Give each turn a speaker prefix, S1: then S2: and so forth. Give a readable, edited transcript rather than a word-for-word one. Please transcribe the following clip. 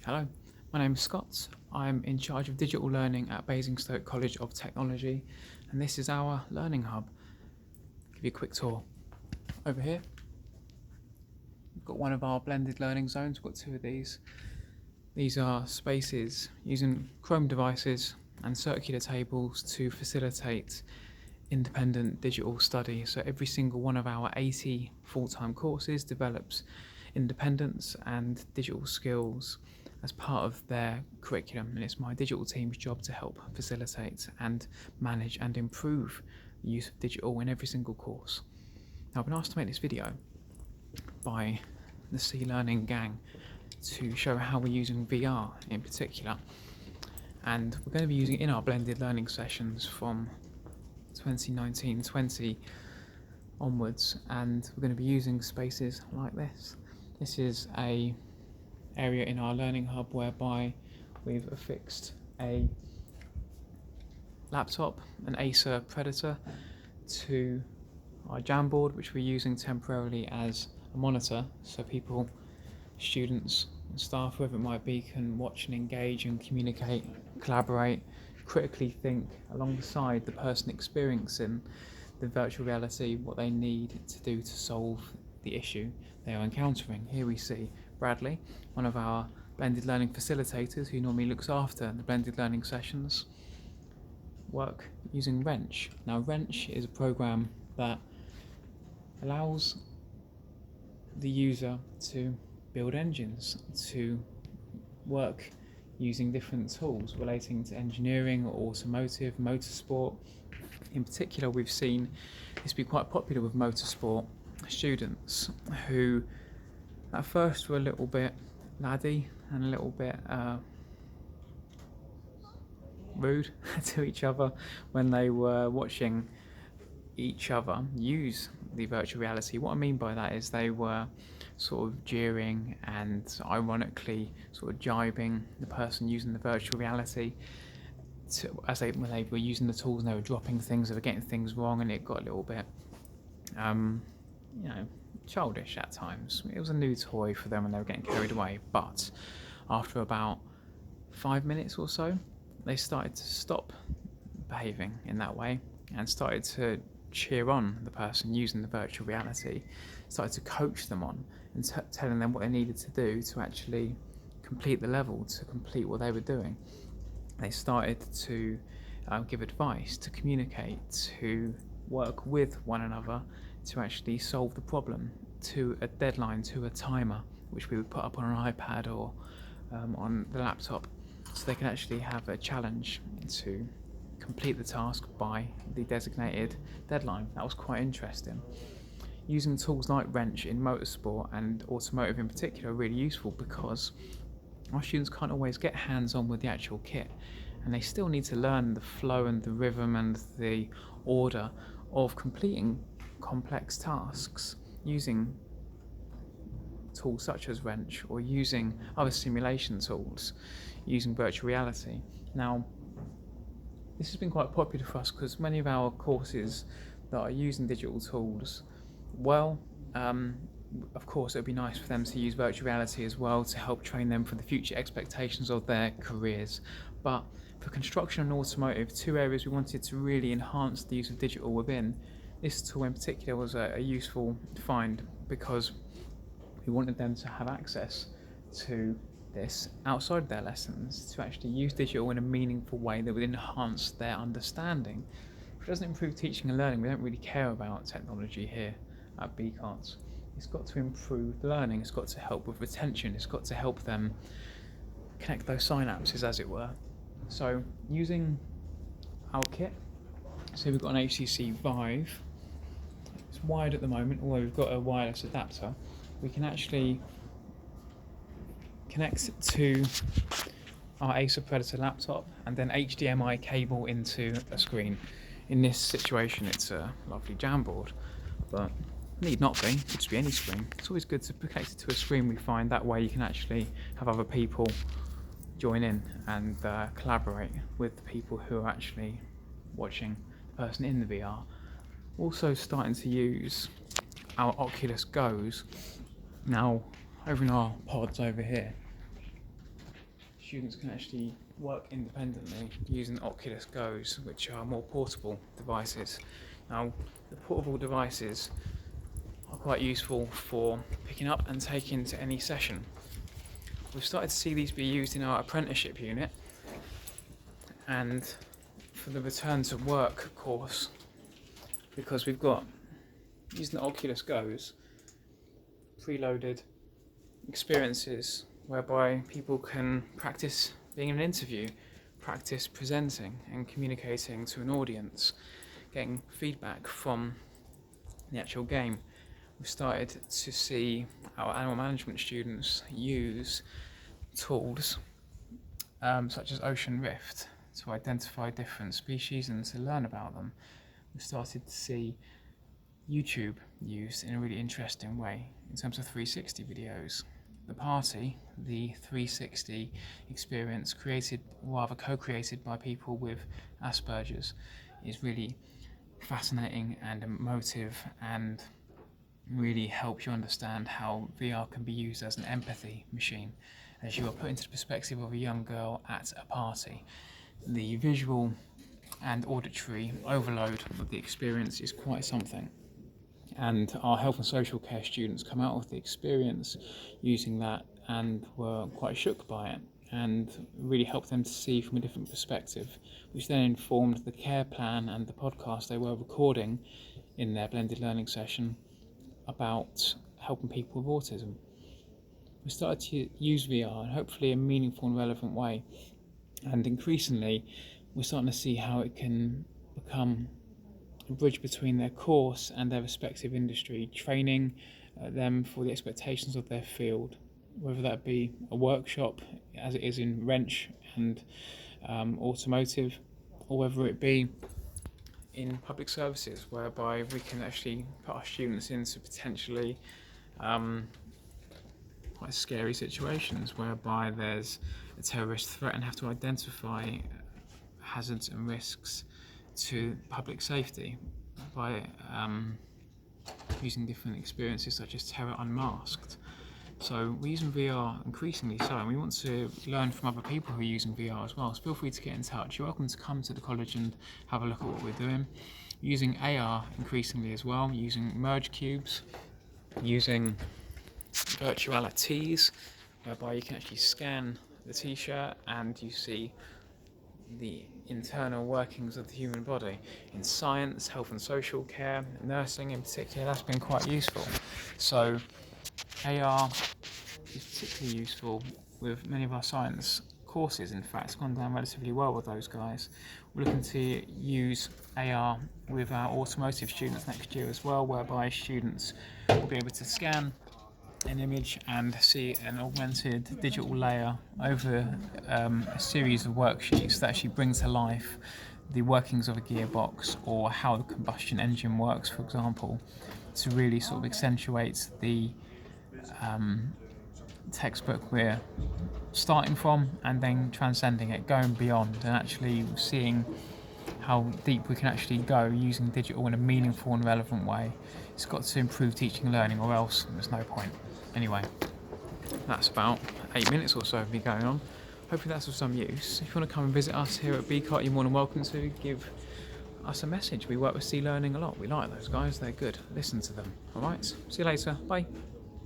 S1: Hello, my name is Scott. I'm in charge of digital learning at Basingstoke College of Technology, and this is our learning hub. Give you a quick tour. Over here, we've got one of our blended learning zones. We've got two of these. These are spaces using Chrome devices and circular tables to facilitate independent digital study. So every single one of our 80 full-time courses develops independence and digital skills as part of their curriculum, and it's my digital team's job to help facilitate and manage and improve the use of digital in every single course. Now, I've been asked to make this video by the C Learning gang to show how we're using VR in particular, and we're going to be using it in our blended learning sessions from 2019-20 onwards, and we're going to be using spaces like this. This is a area in our learning hub whereby we've affixed a laptop, an Acer Predator, to our Jamboard, which we're using temporarily as a monitor, so people, students and staff, whoever it might be, can watch and engage and communicate, collaborate, critically think alongside the person experiencing the virtual reality what they need to do to solve the issue they are encountering. Here we see Bradley, one of our blended learning facilitators who normally looks after the blended learning sessions, work using Wrench. Now, Wrench is a program that allows the user to build engines, to work using different tools relating to engineering, automotive, motorsport. In particular, we've seen this be quite popular with motorsport students who at first were a little bit laddie and a little bit rude to each other when they were watching each other use the virtual reality. What I mean by that is they were sort of jeering and ironically sort of jibing the person using the virtual reality when they were using the tools and they were dropping things, they were getting things wrong, and it got a little bit childish at times. It was a new toy for them and they were getting carried away, but after about 5 minutes or so they started to stop behaving in that way and started to cheer on the person using the virtual reality, started to coach them on and telling them what they needed to do to actually complete the level, to complete what they were doing. They started to give advice, to communicate, to work with one another to actually solve the problem to a deadline, to a timer, which we would put up on an iPad or on the laptop, so they can actually have a challenge to complete the task by the designated deadline. That was quite interesting. Using tools like Wrench in motorsport and automotive in particular are really useful because our students can't always get hands-on with the actual kit, and they still need to learn the flow and the rhythm and the order of completing complex tasks using tools such as Wrench or using other simulation tools, using virtual reality. Now, this has been quite popular for us because many of our courses that are using digital tools, of course it would be nice for them to use virtual reality as well to help train them for the future expectations of their careers. But for construction and automotive, two areas we wanted to really enhance the use of digital within. This tool in particular was a useful find because we wanted them to have access to this outside of their lessons, to actually use digital in a meaningful way that would enhance their understanding. If it doesn't improve teaching and learning, we don't really care about technology here at BCoT. It's got to improve learning, it's got to help with retention, it's got to help them connect those synapses, as it were. So using our kit, so we've got an HTC Vive. It's wired at the moment, although we've got a wireless adapter. We can actually connect to our Acer Predator laptop and then HDMI cable into a screen. In this situation it's a lovely Jamboard, but need not be, it could just be any screen. It's always good to connect it to a screen. We find that way you can actually have other people join in and collaborate with the people who are actually watching the person in the VR. Also starting to use our Oculus Go's. Now, over in our pods over here, students can actually work independently using Oculus Go's, which are more portable devices. Now, the portable devices are quite useful for picking up and taking to any session. We've started to see these be used in our apprenticeship unit and for the return to work course, because we've got, using the Oculus Go's, preloaded experiences whereby people can practice being in an interview, practice presenting and communicating to an audience, getting feedback from the actual game. We've started to see our animal management students use tools such as Ocean Rift to identify different species and to learn about them. We've started to see YouTube used in a really interesting way in terms of 360 videos. The party, the 360 experience co-created by people with Asperger's, is really fascinating and emotive and really helps you understand how VR can be used as an empathy machine as you are put into the perspective of a young girl at a party. The visual and auditory overload of the experience is quite something. And our health and social care students come out of the experience using that and were quite shook by it, and really helped them to see from a different perspective, which then informed the care plan and the podcast they were recording in their blended learning session about helping people with autism. We started to use VR in hopefully a meaningful and relevant way, and increasingly we're starting to see how it can become a bridge between their course and their respective industry, training them for the expectations of their field, whether that be a workshop as it is in wrench and automotive, or whether it be in public services, whereby we can actually put our students into potentially quite scary situations whereby there's a terrorist threat and have to identify hazards and risks to public safety by using different experiences such as Terror Unmasked. So we're using VR increasingly so, and we want to learn from other people who are using VR as well. So feel free to get in touch. You're welcome to come to the college and have a look at what we're doing. Using AR increasingly as well, using merge cubes, using virtualities, whereby you can actually scan the t-shirt and you see the internal workings of the human body. In science, health and social care, nursing in particular, that's been quite useful. So AR is particularly useful with many of our science courses. In fact, it's gone down relatively well with those guys. We're looking to use AR with our automotive students next year as well, whereby students will be able to scan an image and see an augmented digital layer over a series of worksheets that actually brings to life the workings of a gearbox or how the combustion engine works, for example, to really sort of accentuate the textbook we're starting from and then transcending it, going beyond and actually seeing how deep we can actually go using digital in a meaningful and relevant way. It's got to improve teaching and learning, or else there's no point. Anyway, that's about 8 minutes or so of me going on. Hopefully that's of some use. If you want to come and visit us here at BCoT, you're more than welcome to. Give us a message. We work with C Learning a lot. We like those guys, they're good. Listen to them. Alright, see you later. Bye.